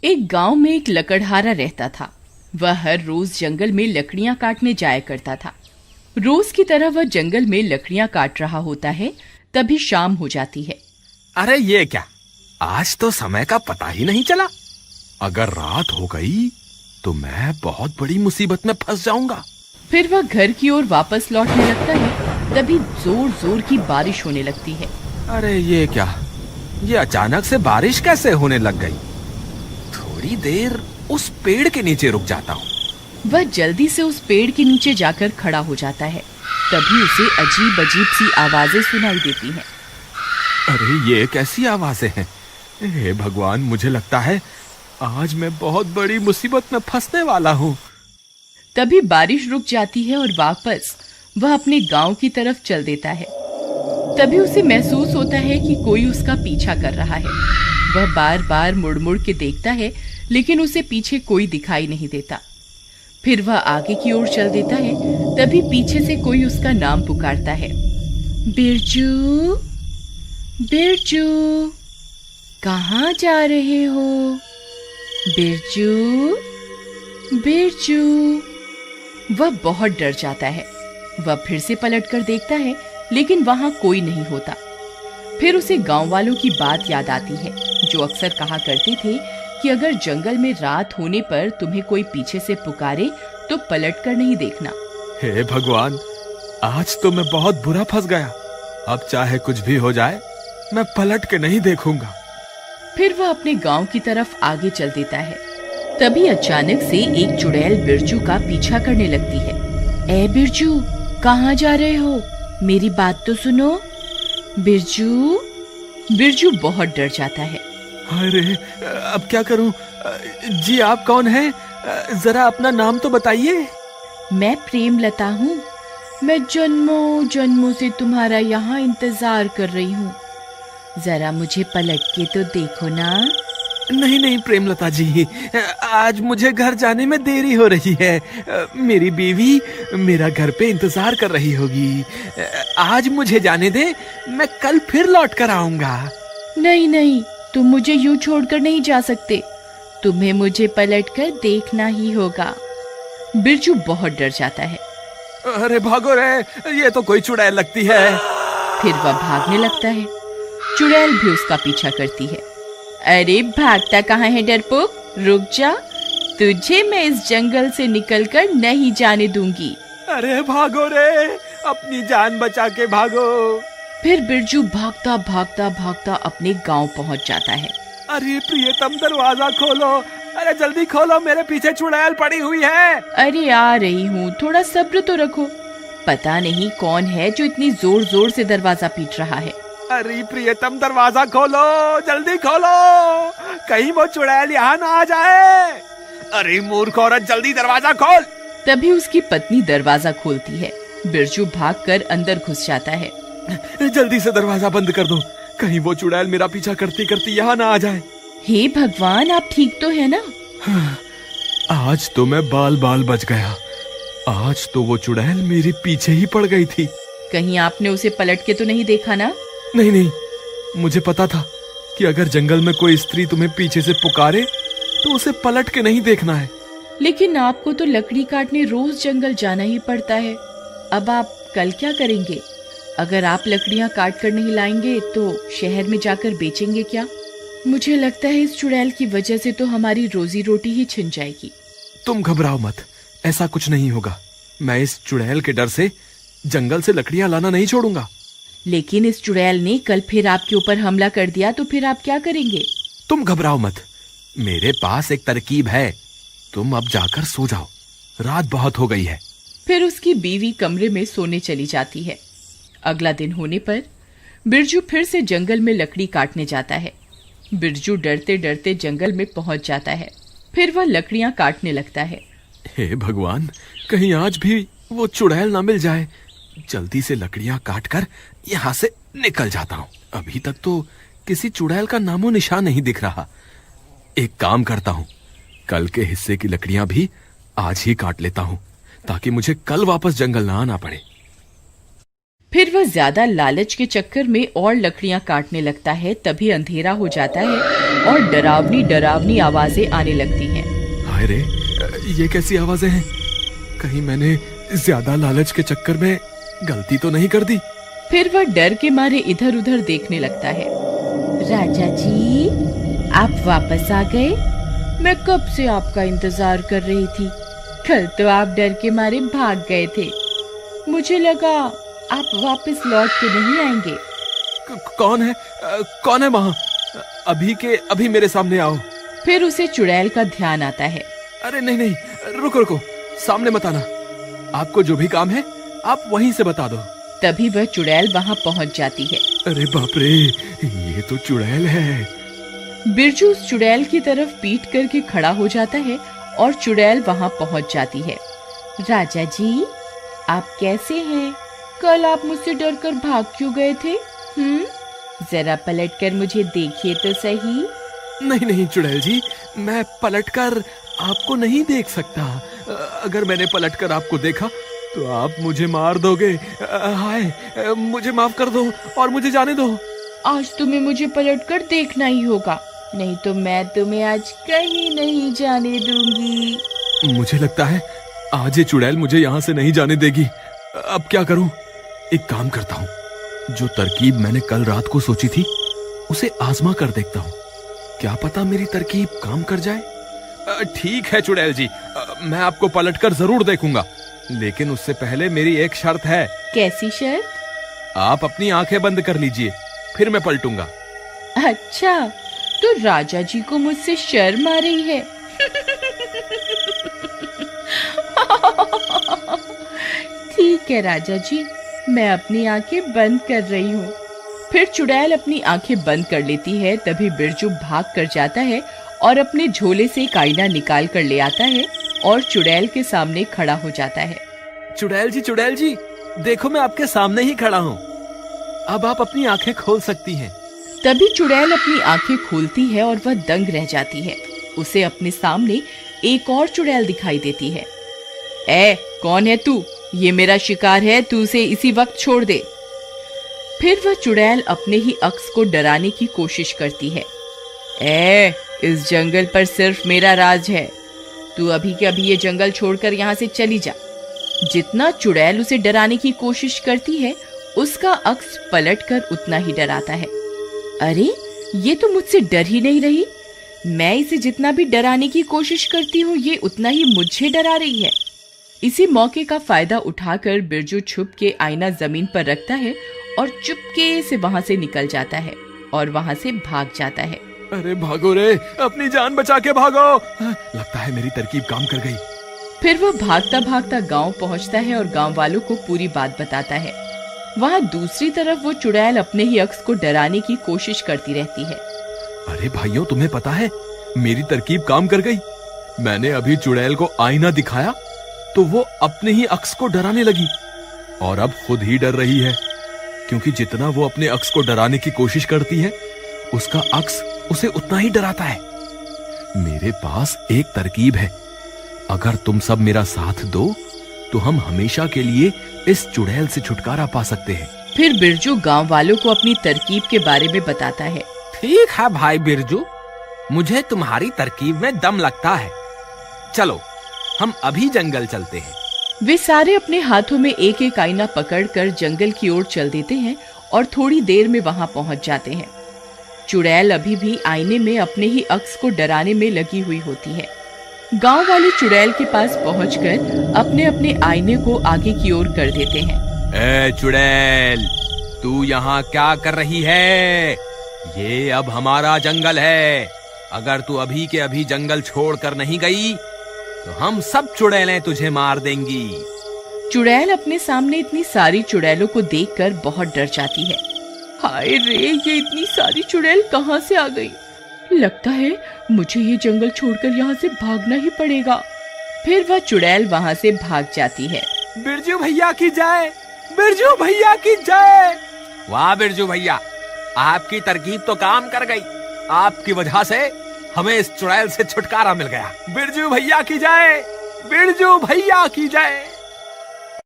एक गांव में एक लकड़हारा रहता था। वह हर रोज जंगल में लकड़ियां काटने जाया करता था। रोज की तरह वह जंगल में लकड़ियां काट रहा होता है, तभी शाम हो जाती है। अरे ये क्या, आज तो समय का पता ही नहीं चला। अगर रात हो गई तो मैं बहुत बड़ी मुसीबत में फंस जाऊंगा। फिर वह घर की ओर वापस लौटने लगता है, तभी जोर जोर की बारिश होने लगती है। अरे ये क्या, ये अचानक से बारिश कैसे होने लग गई। थोड़ी देर उस पेड़ के नीचे रुक जाता हूँ। वह जल्दी से उस पेड़ के नीचे जाकर खड़ा हो जाता है। तभी उसे अजीब अजीब सी आवाजें सुनाई देती हैं। अरे ये कैसी आवाजें हैं। हे भगवान, मुझे लगता है आज मैं बहुत बड़ी मुसीबत में फंसने वाला हूँ। तभी बारिश रुक जाती है और वापस वह अपने गांव की तरफ चल देता है। तभी उसे महसूस होता है कि कोई उसका पीछा कर रहा है। वह बार बार मुड़ मुड़ के देखता है, लेकिन उसे पीछे कोई दिखाई नहीं देता। फिर वह आगे की ओर चल देता है, तभी पीछे से कोई उसका नाम पुकारता है। बिरजू, बिरजू, कहाँ जा रहे हो? बिरजू, बिरजू। वह बहुत डर जाता है। वह फिर से पलटकर देखता है, लेकिन वहां कोई नहीं होता। फिर उसे गांव वालों की बात याद आती है, जो अक्सर कहा करते थे कि अगर जंगल में रात होने पर तुम्हें कोई पीछे से पुकारे तो पलटकर नहीं देखना। हे भगवान, आज तो मैं बहुत बुरा फंस गया। अब चाहे कुछ भी हो जाए, मैं पलट के नहीं देखूंगा। फिर वह अपने गांव की तरफ आगे चल देता है। तभी अचानक से एक चुड़ैल बिरजू का पीछा करने लगती है। ए बिरजू, कहाँ जा रहे हो? मेरी बात तो सुनो। बिरजू। बिरजू बहुत डर जाता है। अरे अब क्या करूं? जी आप कौन हैं? जरा अपना नाम तो बताइए। मैं प्रेमलता हूँ। मैं जन्मों जन्मों से तुम्हारा यहाँ इंतजार कर रही हूँ। जरा मुझे पलट के तो देखो ना। नहीं नहीं प्रेमलता जी, आज मुझे घर जाने में देरी हो रही है। मेरी बीवी मेरा घर पे इंतजार कर रही होगी। आज मुझे जाने दे, मैं कल फिर लौट कर आऊंगा। नहीं नहीं, तुम मुझे यूं छोड़कर नहीं जा सकते। तुम्हें मुझे पलटकर देखना ही होगा। बिरजू बहुत डर जाता है। अरे भागो रे, ये तो कोई चुड़ैल लगती है। फिर वह भागने लगता है। चुड़ैल भी उसका पीछा करती है। अरे भागता कहाँ है डरपोक, रुक जा। तुझे मैं इस जंगल से निकलकर नहीं जाने दूंगी। अरे भागो रे, अपनी जान बचा के भागो। फिर बिरजू भागता भागता भागता अपने गांव पहुंच जाता है। अरे प्रियतम, दरवाजा खोलो। अरे जल्दी खोलो, मेरे पीछे चुड़ैल पड़ी हुई है। अरे आ रही हूँ, थोड़ा सब्र तो रखो। पता नहीं कौन है जो इतनी जोर जोर से दरवाजा पीट रहा है। अरे प्रियतम, दरवाजा खोलो, जल्दी खोलो, कहीं वो चुड़ैल यहाँ ना आ जाए। अरे मूर्ख औरत, जल्दी दरवाजा खोल। तभी उसकी पत्नी दरवाजा खोलती है। बिरजू भागकर अंदर घुस जाता है। जल्दी से दरवाजा बंद कर दो, कहीं वो चुड़ैल मेरा पीछा करती करती यहाँ ना आ जाए। हे भगवान, आप ठीक तो है ना? आज तो मैं बाल बाल बच गया। आज तो वो चुड़ैल मेरे पीछे ही पड़ गई थी। कहीं आपने उसे पलट के तो नहीं देखा ना? नहीं नहीं, मुझे पता था कि अगर जंगल में कोई स्त्री तुम्हें पीछे से पुकारे तो उसे पलट के नहीं देखना है। लेकिन आपको तो लकड़ी काटने रोज जंगल जाना ही पड़ता है। अब आप कल क्या करेंगे? अगर आप लकड़ियां काट कर नहीं लाएंगे तो शहर में जाकर बेचेंगे क्या? मुझे लगता है इस चुड़ैल की वजह से तो हमारी रोजी रोटी ही छिन जाएगी। तुम घबराओ मत, ऐसा कुछ नहीं होगा। मैं इस चुड़ैल के डर से जंगल से लकड़ियां लाना नहीं छोड़ूंगा। लेकिन इस चुड़ैल ने कल फिर आपके ऊपर हमला कर दिया तो फिर आप क्या करेंगे? तुम घबराओ मत, मेरे पास एक तरकीब है। तुम अब जाकर सो जाओ, रात बहुत हो गई है। फिर उसकी बीवी कमरे में सोने चली जाती है। अगला दिन होने पर बिरजू फिर से जंगल में लकड़ी काटने जाता है। बिरजू डरते डरते जंगल में पहुंच जाता है। फिर वह लकड़ियां काटने लगता है। हे भगवान, कहीं आज भी वो चुड़ैल ना मिल जाए। जल्दी से लकड़ियां काटकर यहाँ से निकल जाता हूँ। अभी तक तो किसी चुड़ैल का नामो निशान नहीं दिख रहा। एक काम करता हूँ, कल के हिस्से की लकड़ियां भी आज ही काट लेता हूँ, ताकि मुझे कल वापस जंगल ना आना पड़े। फिर वह ज्यादा लालच के चक्कर में और लकड़ियां काटने लगता है। तभी अंधेरा हो जाता है और डरावनी डरावनी आवाजें आने लगती हैं। हाय रे, ये कैसी आवाजें हैं? कहीं मैंने ज्यादा लालच के चक्कर में गलती तो नहीं कर दी? फिर वह डर के मारे इधर उधर देखने लगता है। राजा जी, आप वापस आ गए? मैं कब से आपका इंतजार कर रही थी। कल तो आप डर के मारे भाग गए थे। मुझे लगा आप वापस लौट के नहीं आएंगे। कौन है? कौन है वहाँ? अभी के अभी मेरे सामने आओ। फिर उसे चुड़ैल का ध्यान आता है। अरे नहीं नहीं, रुको रुको, सामने मत आना। आपको जो भी काम है आप वहीं से बता दो। तभी वह चुड़ैल वहाँ पहुँच जाती है। अरे बाप रे, ये तो चुड़ैल है। बिरजू उस चुड़ैल की तरफ पीठ करके खड़ा हो जाता है और चुड़ैल वहाँ पहुँच जाती है। राजा जी, आप कैसे हैं? कल आप मुझसे डरकर भाग क्यों गए थे? जरा पलटकर मुझे देखिए तो सही। नहीं नहीं चुड़ैल जी, मैं पलटकर आपको नहीं देख सकता। अगर मैंने पलटकर आपको देखा तो आप मुझे मार दोगे। हाय, मुझे माफ कर दो और मुझे जाने दो। आज तुम्हें मुझे पलटकर देखना ही होगा, नहीं तो मैं तुम्हें आज कहीं नहीं जाने दूंगी। मुझे लगता है आज ये चुड़ैल मुझे यहाँ से नहीं जाने देगी। अब क्या करूं? एक काम करता हूँ, जो तरकीब मैंने कल रात को सोची थी उसे आजमा कर देखता हूँ। क्या पता मेरी तरकीब काम कर जाए। ठीक है चुड़ैल जी, मैं आपको पलटकर जरूर देखूंगा, लेकिन उससे पहले मेरी एक शर्त है। कैसी शर्त? आप अपनी आंखें बंद कर लीजिए, फिर मैं पलटूंगा। अच्छा, तो राजा जी को मुझसे शर्म आ रही है। ठीक है राजा जी, मैं अपनी आंखें बंद कर रही हूँ। फिर चुड़ैल अपनी आंखें बंद कर लेती है। तभी बिरजू भाग कर जाता है और अपने झोले से एक आईना निकाल कर ले आता है और चुड़ैल के सामने खड़ा हो जाता है। चुड़ैल जी, देखो मैं आपके सामने ही खड़ा हूँ। अब आप अपनी आंखें खोल सकती हैं। तभी चुड़ैल अपनी आंखें खोलती है और वह दंग रह जाती है। उसे अपने सामने एक और चुड़ैल दिखाई देती है। ए, कौन है तू? ये मेरा शिकार है, तू उसे इसी वक्त छोड़ दे। फिर वह चुड़ैल अपने ही अक्स को डराने की कोशिश करती है। ए, इस जंगल पर सिर्फ मेरा राज है, तू अभी के अभी ये जंगल छोड़कर यहाँ से चली जा। जितना चुड़ैल उसे डराने की कोशिश करती है, उसका अक्स पलटकर उतना ही डराता है। अरे, ये तो मुझसे डर ही नहीं रही। मैं इसे जितना भी डराने की कोशिश करती हूँ, ये उतना ही मुझे डरा रही है। इसी मौके का फायदा उठाकर बिरजू छुप के आईना जमीन पर रखता है और चुपके से वहाँ से निकल जाता है और वहाँ से भाग जाता है। अरे भागो रे, अपनी जान बचा के भागो। लगता है मेरी तरकीब काम कर गई। फिर वह भागता भागता गांव पहुँचता है और गांव वालों को पूरी बात बताता है। वहाँ दूसरी तरफ वो चुड़ैल अपने ही अक्स को डराने की कोशिश करती रहती है। अरे भाइयों, तुम्हें पता है मेरी तरकीब काम कर गई। मैंने अभी चुड़ैल को आईना दिखाया तो वो अपने ही अक्स को डराने लगी और अब खुद ही डर रही है, क्योंकि जितना वो अपने अक्स को डराने की कोशिश करती है, उसका अक्स उसे उतना ही डराता है। मेरे पास एक तरकीब है, अगर तुम सब मेरा साथ दो तो हम हमेशा के लिए इस चुड़ैल से छुटकारा पा सकते हैं। फिर बिरजू गांव वालों को अपनी तरकीब के बारे में बताता है। ठीक है भाई बिरजू, मुझे तुम्हारी तरकीब में दम लगता है। चलो हम अभी जंगल चलते हैं। वे सारे अपने हाथों में एक एक आईना पकड़कर जंगल की ओर चल देते हैं और थोड़ी देर में वहां पहुंच जाते हैं। चुड़ैल अभी भी आईने में अपने ही अक्स को डराने में लगी हुई होती है। गांव वाले चुड़ैल के पास पहुंचकर अपने अपने आईने को आगे की ओर कर देते हैं। ए चुड़ैल, तू यहाँ क्या कर रही है? ये अब हमारा जंगल है। अगर तू अभी के अभी जंगल छोड़कर नहीं गई तो हम सब चुड़ैलें तुझे मार देंगी। चुड़ैल अपने सामने इतनी सारी चुड़ैलों को देखकर बहुत डर जाती है। हाय रे, ये इतनी सारी चुड़ैल कहाँ से आ गई? लगता है मुझे ये जंगल छोड़कर यहाँ से भागना ही पड़ेगा। फिर वह चुड़ैल वहाँ से भाग जाती है। बिरजू भैया की जय, बिरजू भैया की जय। वाह बिरजू भैया, आपकी तरकीब तो काम कर गई। आपकी वजह से हमें इस चुड़ैल से छुटकारा मिल गया। बिरजू भैया की जय, बिरजू भैया की जय।